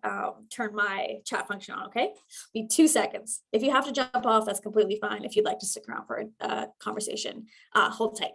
turn my chat function on, okay? Be 2 seconds. If you have to jump off, that's completely fine. If you'd like to stick around for a conversation, hold tight.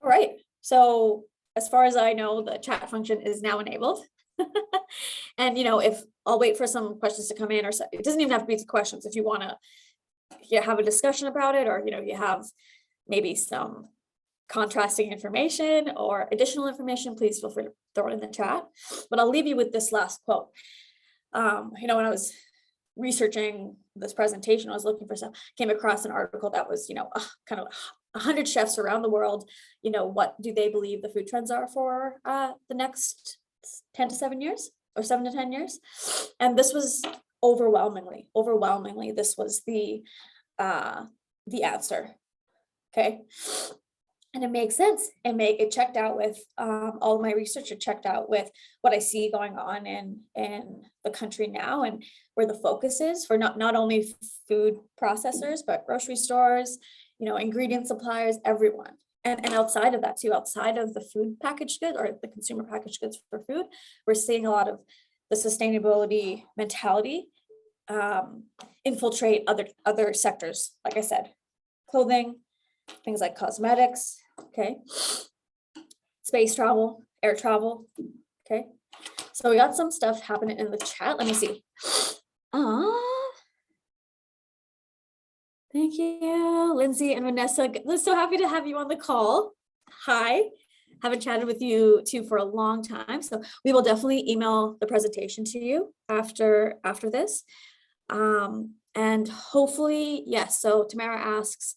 All right, so as far as I know, the chat function is now enabled. And if I'll wait for some questions to come in, or so, it doesn't even have to be questions. If you want to have a discussion about it, or you have maybe some contrasting information or additional information, please feel free to throw it in the chat. But I'll leave you with this last quote. When I was researching this presentation, I was looking for some, came across an article that was, kind of 100 chefs around the world, what do they believe the food trends are for the next 10 to 7 years, or 7 to 10 years. And this was overwhelmingly, this was the answer. Okay. And it makes sense. It checked out with all of my research. It checked out with what I see going on in the country now, and where the focus is for not only food processors, but grocery stores, ingredient suppliers, everyone. And outside of that too, outside of the food packaged goods or the consumer packaged goods for food, we're seeing a lot of the sustainability mentality infiltrate other sectors. Like I said, clothing, things like cosmetics, okay, space travel, air travel, okay. So we got some stuff happening in the chat. Let me see. Thank you, Lindsay and Vanessa. I'm so happy to have you on the call. Hi, haven't chatted with you two for a long time, so we will definitely email the presentation to you after this. And hopefully, yes. So Tamara asks,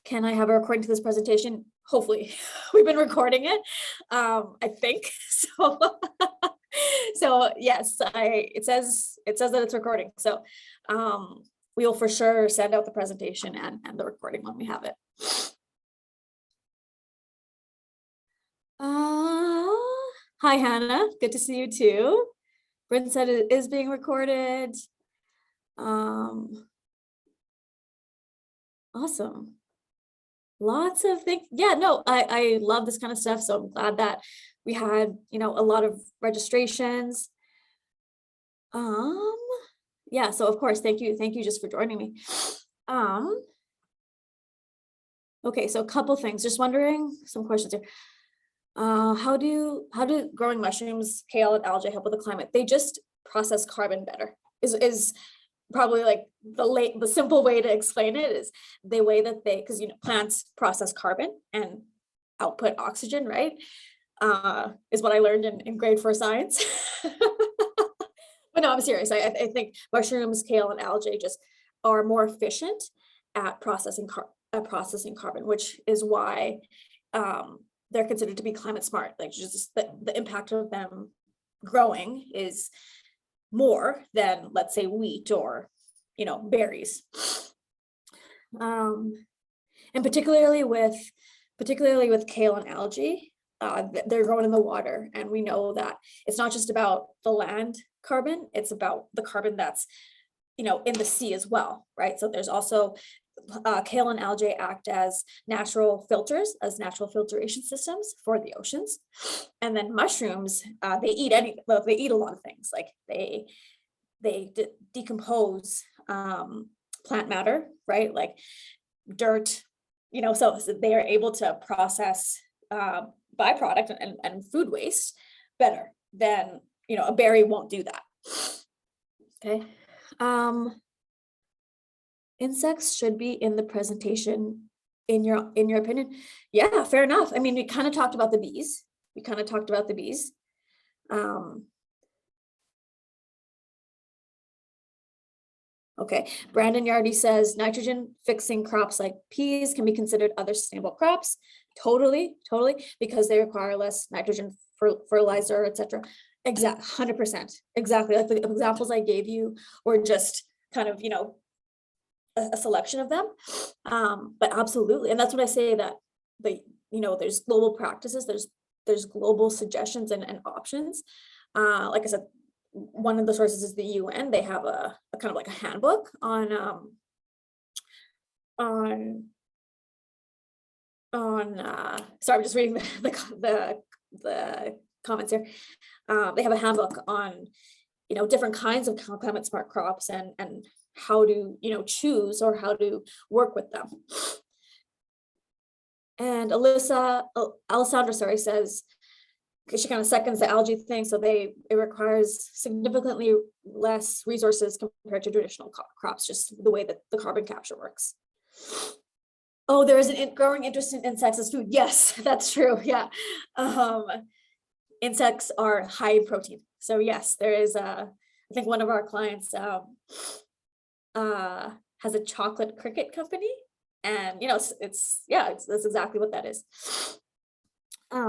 can I have a recording to this presentation? Hopefully. We've been recording it, I think. So yes, it says that it's recording. So we will for sure send out the presentation and the recording when we have it. Hi, Hannah. Good to see you too. Bryn said it is being recorded. Awesome. Lots of things. Yeah, no, I love this kind of stuff. So I'm glad that we had, a lot of registrations. Yeah, so of course, thank you just for joining me. Okay, so a couple things, just wondering some questions here. How do growing mushrooms, kale, and algae help with the climate? They just process carbon better, is probably like the simple way to explain it. Is the way that because plants process carbon and output oxygen, right? Is what I learned in grade 4 science. But no, I'm serious. I think mushrooms, kale, and algae just are more efficient at processing carbon, which is why they're considered to be climate smart. Like, just the impact of them growing is more than, let's say, wheat or berries. And particularly with kale and algae, they're grown in the water, and we know that it's not just about the land carbon, it's about the carbon that's in the sea as well, right? So there's also kale and algae act as natural filters, as natural filtration systems for the oceans. And then mushrooms, they eat anything. Well, they eat a lot of things. Like they decompose plant matter, right? Like dirt, so they are able to process byproduct and food waste better, then, a berry won't do that. Okay. Insects should be in the presentation in your opinion. Yeah, fair enough. I mean, we kind of talked about the bees. Okay, Brandon Yardy says nitrogen fixing crops like peas can be considered other sustainable crops. Totally, because they require less nitrogen fertilizer, etc. 100%. Exactly. Like the examples I gave you were just kind of, a selection of them. But absolutely. And that's what I say, that there's global practices, there's global suggestions and options. Like I said, one of the sources is the UN. They have a kind of like a handbook on sorry, I'm just reading the comments here. They have a handbook on different kinds of climate smart crops and how to choose or how to work with them. And Alessandra, says she kind of seconds the algae thing. So it requires significantly less resources compared to traditional crops, just the way that the carbon capture works. Oh, there is an growing interest in insects as food. Yes, that's true. Yeah. Insects are high in protein. So yes, there is I think one of our clients has a chocolate cricket company, and that's exactly what that is. I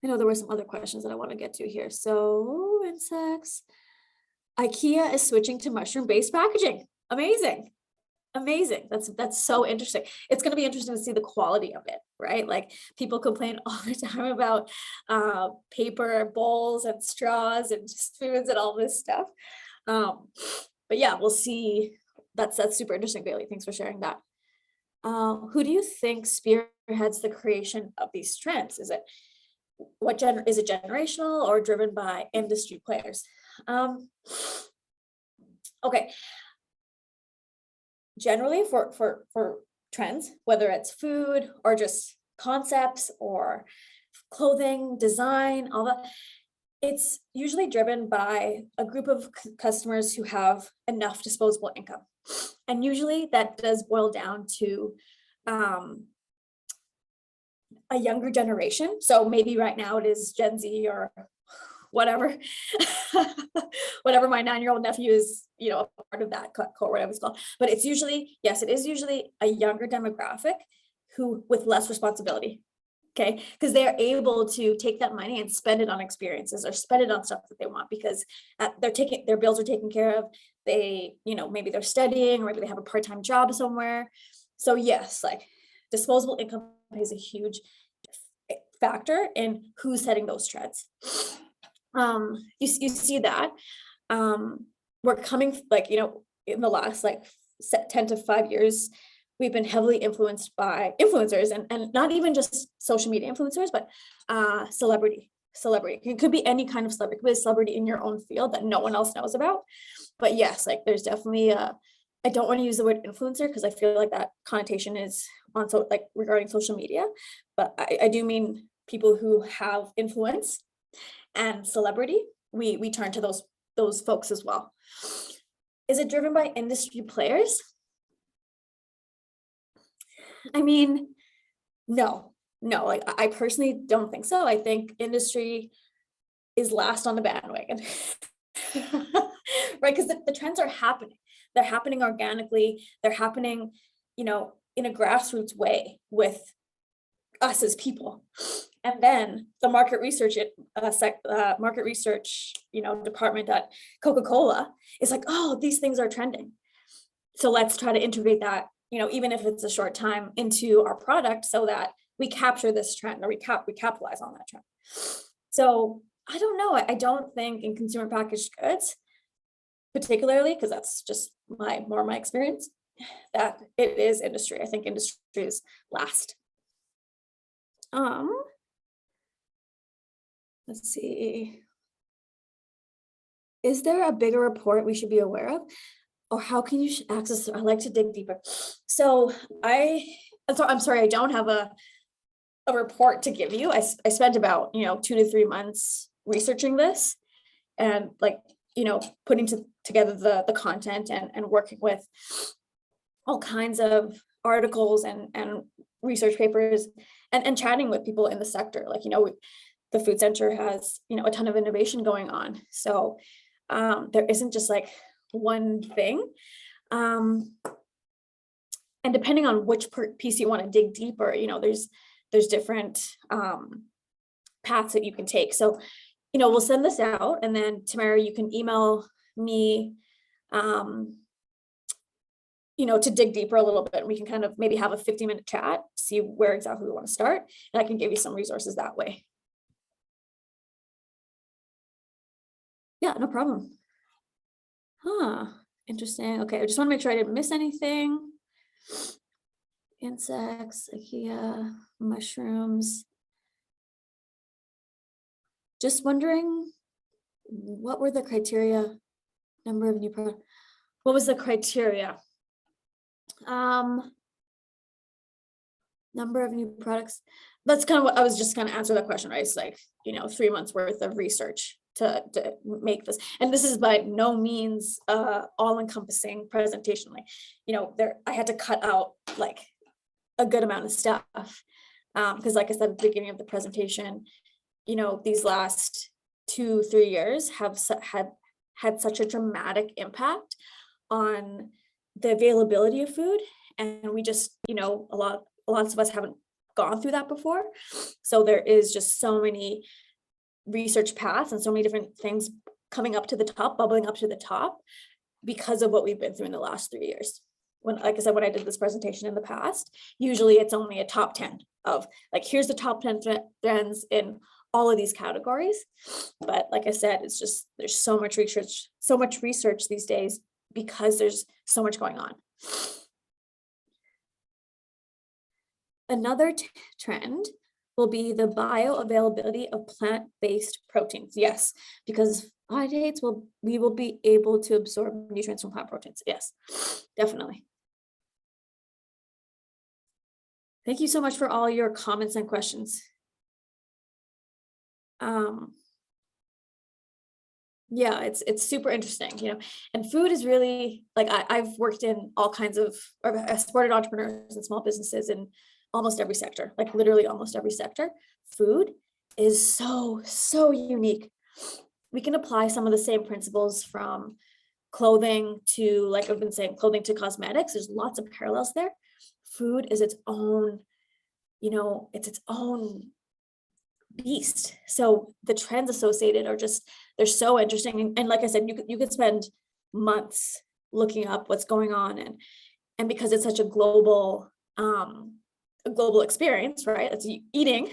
know there were some other questions that I want to get to here. So insects, IKEA is switching to mushroom-based packaging. Amazing. That's so interesting. It's going to be interesting to see the quality of it, right? Like people complain all the time about paper bowls and straws and spoons and all this stuff. But yeah, we'll see. That's super interesting, Bailey. Thanks for sharing that. Who do you think spearheads the creation of these trends? Is it generational or driven by industry players? Okay. Generally for trends, whether it's food or just concepts or clothing, design, all that, it's usually driven by a group of customers who have enough disposable income. And usually that does boil down to a younger generation. So maybe right now it is Gen Z or whatever, whatever my 9-year-old nephew is, a part of that cohort, whatever it's called. But it is usually a younger demographic who with less responsibility. Okay, because they're able to take that money and spend it on experiences or spend it on stuff that they want because their bills are taken care of. They, maybe they're studying or maybe they have a part-time job somewhere. So yes, like disposable income plays a huge factor in who's setting those trends. You see that we're coming in the last 10 to 5 years, we've been heavily influenced by influencers and not even just social media influencers, but celebrity. It could be any kind of celebrity. It could be a celebrity in your own field that no one else knows about. But yes, there's definitely I don't want to use the word influencer because I feel like that connotation is on regarding social media, but I do mean people who have influence and celebrity. We turn to those folks as well. Is it driven by industry players? I mean, no, I personally don't think so. I think industry is last on the bandwagon, right? Because the trends are happening. They're happening organically. They're happening, in a grassroots way with us as people. And then the market research department at Coca-Cola is like, oh, these things are trending. So let's try to integrate that, even if it's a short time, into our product so that we capture this trend or we capitalize on that trend. So I don't know. I don't think in consumer packaged goods, particularly, because that's just my experience, that it is industry. I think industry is last. Let's see. Is there a bigger report we should be aware of? Or how can you access it? I like to dig deeper. So I'm sorry, I don't have a report to give you. I spent about, 2 to 3 months researching this and like, putting together the content and working with all kinds of articles and research papers and chatting with people in the sector. Like, the food center has, a ton of innovation going on. So there isn't just like one thing. And depending on which piece you want to dig deeper, there's different paths that you can take. So, we'll send this out, and then Tamara, you can email me, to dig deeper a little bit. And we can kind of maybe have a 50-minute chat, see where exactly we want to start, and I can give you some resources that way. Yeah, no problem. Interesting. Okay, I just want to make sure I didn't miss anything. Insects, IKEA, mushrooms. Just wondering, what were the criteria? Number of new products. What was the criteria? Number of new products. That's kind of what I was just going to answer that question, right? It's like, 3 months worth of research to make this. And this is by no means all-encompassing presentation. Like, I had to cut out like a good amount of stuff. Because like I said at the beginning of the presentation, these last 2-3 years have had such a dramatic impact on the availability of food. And we just, lots of us haven't gone through that before. So there is just so many research paths and so many different things coming up to the top, bubbling up to the top because of what we've been through in the last 3 years. Like I said, when I did this presentation in the past, usually it's only a top 10 of like, here's the top 10 trends in all of these categories. But like I said, it's just, there's so much research these days because there's so much going on. Another trend will be the bioavailability of plant-based proteins. Yes, because phytates we will be able to absorb nutrients from plant proteins. Yes, definitely. Thank you so much for all your comments and questions. Yeah, it's super interesting, and food is really like, I've worked in all kinds of, or I've supported entrepreneurs and small businesses in almost every sector, like literally almost every sector. Food is so unique. We can apply some of the same principles from clothing to, like I've been saying, clothing to cosmetics. There's lots of parallels there. Food is its own, it's its own beast. So the trends associated are just, they're so interesting. And like I said, you could spend months looking up what's going on, and because it's such a global experience, right? It's eating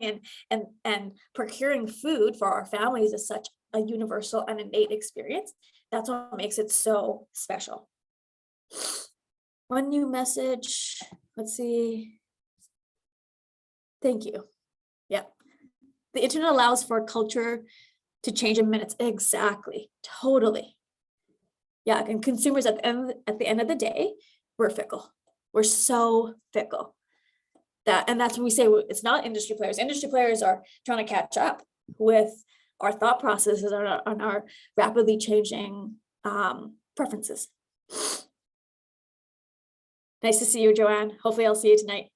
and procuring food for our families is such a universal and innate experience. That's what makes it so special. One new message. Let's see. Thank you. Yeah. The internet allows for culture to change in minutes. Exactly. Totally. Yeah. And consumers at the end of the day, we're fickle. We're so fickle. And that's when we say it's not industry players. Industry players are trying to catch up with our thought processes on our rapidly changing preferences. Nice to see you, Joanne. Hopefully I'll see you tonight.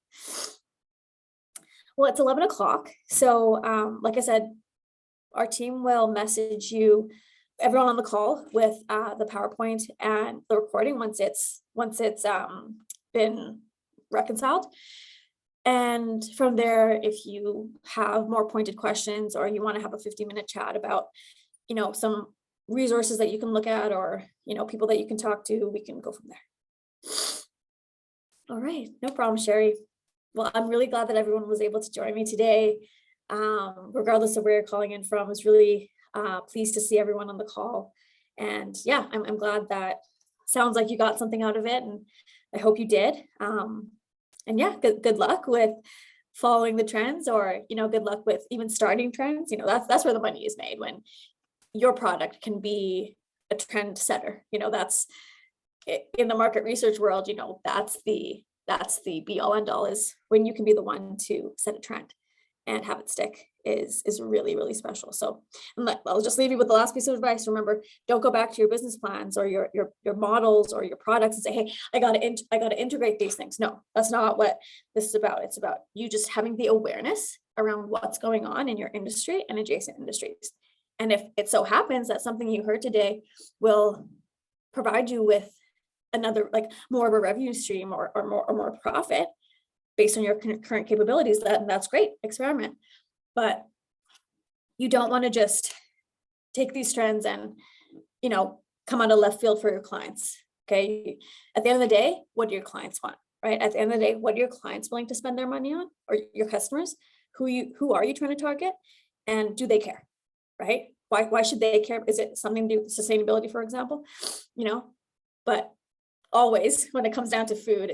Well, it's 11 o'clock. So like I said, our team will message you, everyone on the call, with the PowerPoint and the recording once it's been reconciled. And from there, if you have more pointed questions or you want to have a 50-minute chat about, some resources that you can look at, or, people that you can talk to, we can go from there. All right, no problem, Sherry. Well, I'm really glad that everyone was able to join me today. Regardless of where you're calling in from, I was really pleased to see everyone on the call. And yeah, I'm glad that sounds like you got something out of it, and I hope you did. And yeah, good luck with following the trends, or, good luck with even starting trends. That's where the money is made, when your product can be a trend setter. That's in the market research world, that's the that's the be all end all, is when you can be the one to set a trend and have it stick is really, really special. So I'll just leave you with the last piece of advice. Remember, don't go back to your business plans or your models or your products and say, hey, I got to integrate these things. No, that's not what this is about. It's about you just having the awareness around what's going on in your industry and adjacent industries. And if it so happens that something you heard today will provide you with another, like more of a revenue stream or more profit based on your current capabilities, that's great, experiment. But you don't want to just take these trends and, come out of left field for your clients. Okay. At the end of the day, what do your clients want, right? At the end of the day, what are your clients willing to spend their money on, or your customers? Who are you trying to target? And do they care, right? Why should they care? Is it something to do with sustainability, for example? But always when it comes down to food,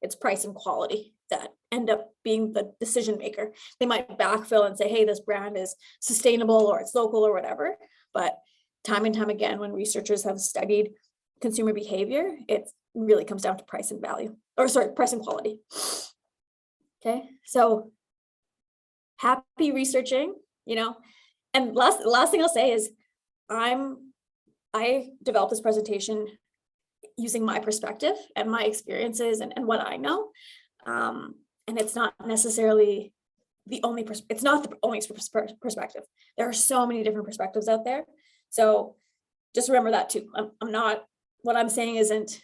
it's price and quality that end up being the decision maker. They might backfill and say, hey, this brand is sustainable or it's local or whatever. But time and time again, when researchers have studied consumer behavior, it really comes down to price and price and quality. Okay, so happy researching, and last thing I'll say is I developed this presentation using my perspective and my experiences and what I know. And it's not necessarily the only, it's not the only perspective. There are so many different perspectives out there. So just remember that too. I'm not, what I'm saying isn't,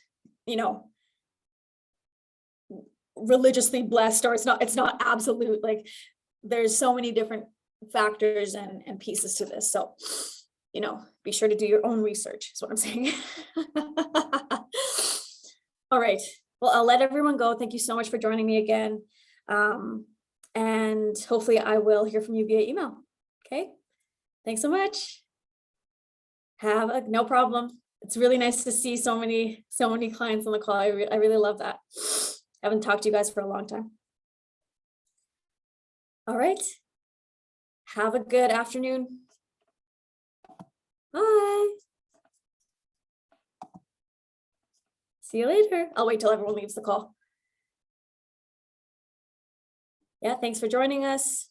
religiously blessed, or it's not absolute. Like there's so many different factors and pieces to this. So, be sure to do your own research is what I'm saying. All right. Well, I'll let everyone go. Thank you so much for joining me again. And hopefully I will hear from you via email. Okay. Thanks so much. No problem. It's really nice to see so many clients on the call. I really love that. I haven't talked to you guys for a long time. All right. Have a good afternoon. Bye. See you later. I'll wait till everyone leaves the call. Yeah, thanks for joining us.